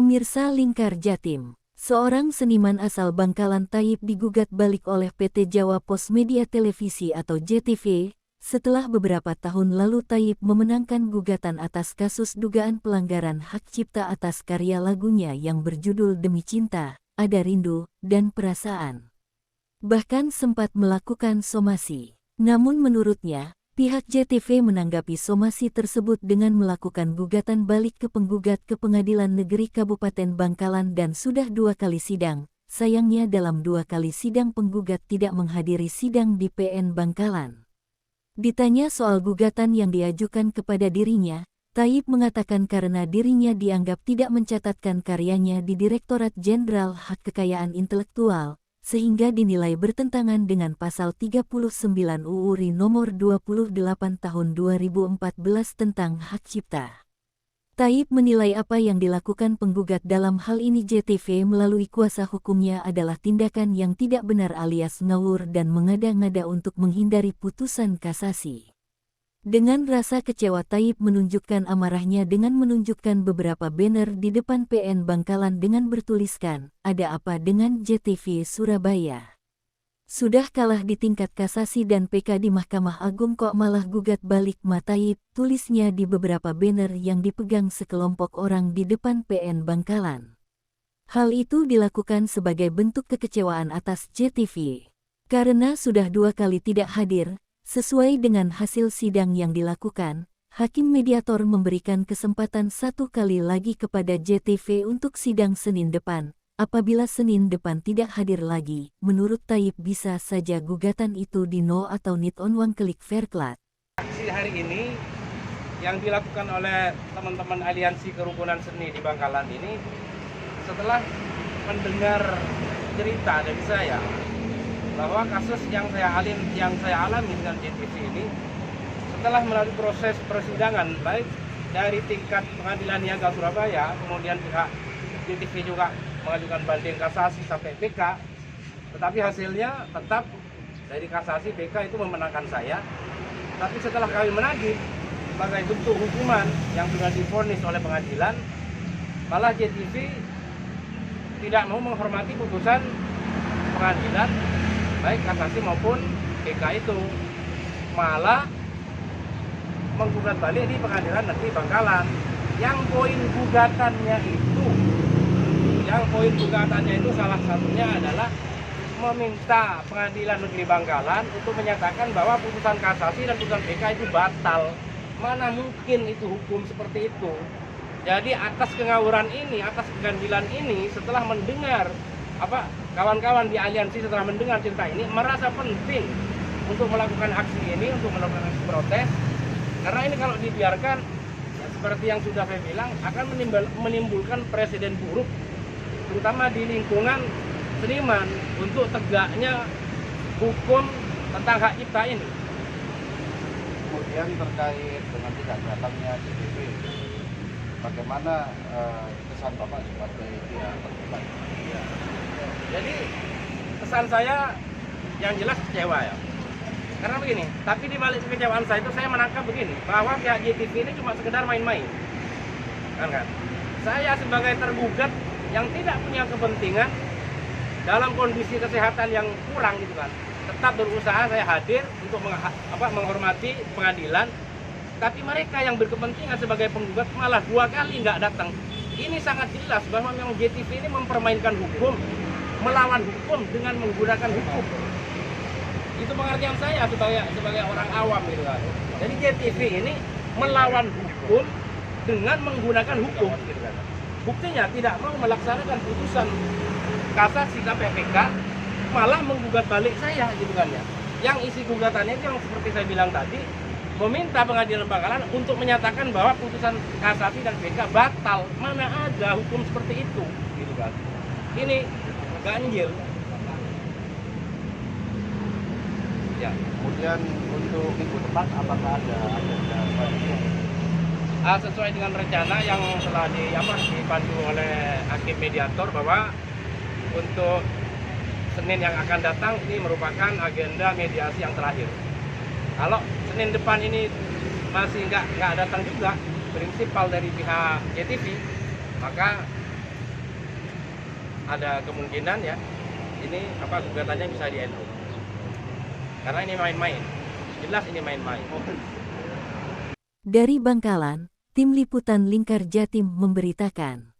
Pemirsa Lingkar Jatim, seorang seniman asal Bangkalan Thaib digugat balik oleh PT Jawa Pos Media Televisi atau JTV, setelah beberapa tahun lalu Thaib memenangkan gugatan atas kasus dugaan pelanggaran hak cipta atas karya lagunya yang berjudul Demi Cinta, Ada Rindu, dan Perasaan. Bahkan sempat melakukan somasi. Namun menurutnya, pihak JTV menanggapi somasi tersebut dengan melakukan gugatan balik ke penggugat ke Pengadilan Negeri Kabupaten Bangkalan dan sudah 2 kali sidang. Sayangnya dalam 2 kali sidang penggugat tidak menghadiri sidang di PN Bangkalan. Ditanya soal gugatan yang diajukan kepada dirinya, Thaib mengatakan karena dirinya dianggap tidak mencatatkan karyanya di Direktorat Jenderal Hak Kekayaan Intelektual, sehingga dinilai bertentangan dengan Pasal 39 UU RI Nomor 28 Tahun 2014 tentang hak cipta. Thaib menilai apa yang dilakukan penggugat dalam hal ini JTV melalui kuasa hukumnya adalah tindakan yang tidak benar alias ngawur dan mengada-ngada untuk menghindari putusan kasasi. Dengan rasa kecewa Thaib menunjukkan amarahnya dengan menunjukkan beberapa banner di depan PN Bangkalan dengan bertuliskan, "Ada apa dengan JTV Surabaya? Sudah kalah di tingkat kasasi dan PK di Mahkamah Agung kok malah gugat balik Ma Thaib," tulisnya di beberapa banner yang dipegang sekelompok orang di depan PN Bangkalan. Hal itu dilakukan sebagai bentuk kekecewaan atas JTV. Karena sudah 2 kali tidak hadir, sesuai dengan hasil sidang yang dilakukan, Hakim Mediator memberikan kesempatan 1 kali lagi kepada JTV untuk sidang Senin depan. Apabila Senin depan tidak hadir lagi, menurut Thaib bisa saja gugatan itu di-no atau need on one klik Verklat. Aksi hari ini yang dilakukan oleh teman-teman aliansi kerukunan seni di Bangkalan ini setelah mendengar cerita dari saya bahwa kasus yang saya alami dengan JTV ini setelah melalui proses persidangan baik dari tingkat Pengadilan Niaga Surabaya, kemudian pihak JTV juga mengajukan banding kasasi sampai PK, tetapi hasilnya tetap dari kasasi PK itu memenangkan saya. Tapi setelah kami menagih sebagai bentuk hukuman yang sudah divonis oleh pengadilan, malah JTV tidak mau menghormati putusan pengadilan baik kasasi maupun PK itu, malah menggugat balik di Pengadilan Negeri Bangkalan. Yang poin gugatannya itu salah satunya adalah meminta Pengadilan Negeri Bangkalan untuk menyatakan bahwa putusan kasasi dan putusan PK itu batal. Mana mungkin itu hukum seperti itu. Jadi atas kengawuran ini, atas keganjilan ini, setelah mendengar kawan-kawan di aliansi setelah mendengar cerita ini merasa penting untuk melakukan aksi ini, untuk melakukan aksi protes, karena ini kalau dibiarkan ya, seperti yang sudah saya bilang akan menimbulkan presiden buruk terutama di lingkungan seniman untuk tegaknya hukum tentang hak cipta ini. Kemudian terkait dengan tidak datangnya JTV, bagaimana kesan Bapak sebagai pihak tergugat? Ya. Jadi kesan saya yang jelas kecewa ya. Karena begini, tapi di balik kekecewaan saya itu saya menangkap begini, bahwa pihak JTV ini cuma sekedar main-main. Kan? Saya sebagai tergugat yang tidak punya kepentingan dalam kondisi kesehatan yang kurang gitu kan, tetap berusaha saya hadir untuk menghormati pengadilan. Tapi mereka yang berkepentingan sebagai penggugat malah 2 kali nggak datang. Ini sangat jelas bahwa memang JTV ini mempermainkan hukum, melawan hukum dengan menggunakan hukum. Itu pengertian saya sebagai orang awam gitu kan. Jadi JTV ini melawan hukum dengan menggunakan hukum gitu kan. Buktinya tidak mau melaksanakan putusan kasasi KPK, malah menggugat balik saya gitu kan ya. Yang isi gugatannya itu yang seperti saya bilang tadi, meminta Pengadilan Bangkalan untuk menyatakan bahwa putusan kasasi dan PK batal. Mana ada hukum seperti itu gitu kan. Ini ganjil. Ya. Kemudian untuk minggu depan apakah ada agenda sesuai dengan rencana yang telah dipandu oleh Hakim Mediator bahwa untuk Senin yang akan datang ini merupakan agenda mediasi yang terakhir. Kalau Senin depan ini masih nggak datang juga prinsipal dari pihak JTV, maka ada kemungkinan ya ini gugatannya bisa di NU. Karena ini main-main. Jelas ini main-main. Dari Bangkalan, Tim Liputan Lingkar Jatim memberitakan.